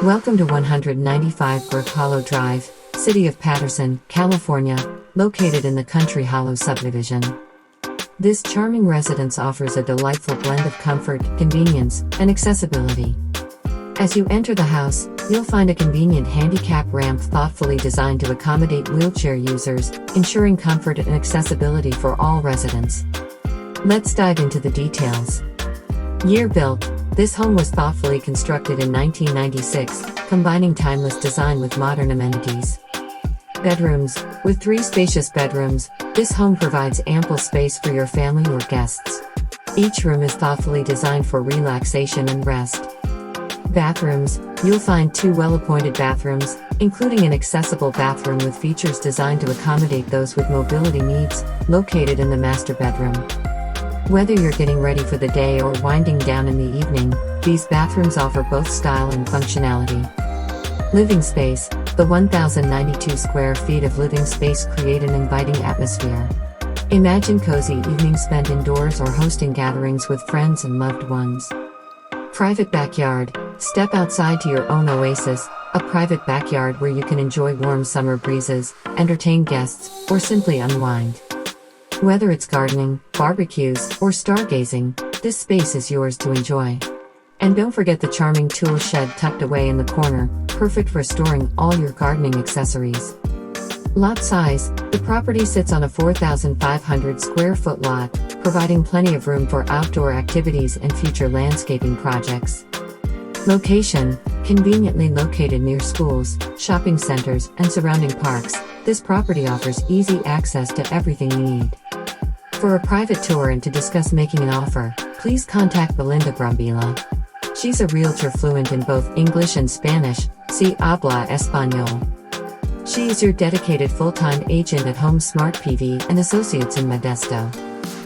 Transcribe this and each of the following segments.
Welcome to 195 Brook Hollow Drive, City of Patterson, California, located in the Country Hollow Subdivision. This charming residence offers a delightful blend of comfort, convenience, and accessibility. As you enter the house, you'll find a convenient handicap ramp thoughtfully designed to accommodate wheelchair users, ensuring comfort and accessibility for all residents. Let's dive into the details. Year built. This home was thoughtfully constructed in 1996, combining timeless design with modern amenities. Bedrooms. With 3 spacious bedrooms, this home provides ample space for your family or guests. Each room is thoughtfully designed for relaxation and rest. Bathrooms. You'll find 2 well-appointed bathrooms, including an accessible bathroom with features designed to accommodate those with mobility needs, located in the master bedroom. Whether you're getting ready for the day or winding down in the evening, these bathrooms offer both style and functionality. Living space. The 1,092 square feet of living space create an inviting atmosphere. Imagine cozy evenings spent indoors or hosting gatherings with friends and loved ones. Private backyard. Step outside to your own oasis, a private backyard where you can enjoy warm summer breezes, entertain guests, or simply unwind. Whether it's gardening, barbecues, or stargazing, this space is yours to enjoy. And don't forget the charming tool shed tucked away in the corner, perfect for storing all your gardening accessories. Lot size. The property sits on a 4,500 square foot lot, providing plenty of room for outdoor activities and future landscaping projects. Location. Conveniently located near schools, shopping centers, and surrounding parks, this property offers easy access to everything you need. For a private tour and to discuss making an offer, please contact Belinda. She's a realtor fluent in both English and Spanish. Si habla español. She is your dedicated full-time agent at Home Smart PV and Associates in Modesto.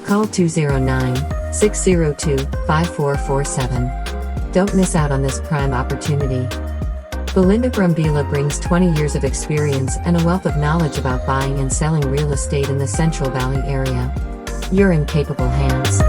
Call 209-602-5447. Don't miss out on this prime opportunity. Belinda brings 20 years of experience and a wealth of knowledge about buying and selling real estate in the Central Valley area. You're in capable hands.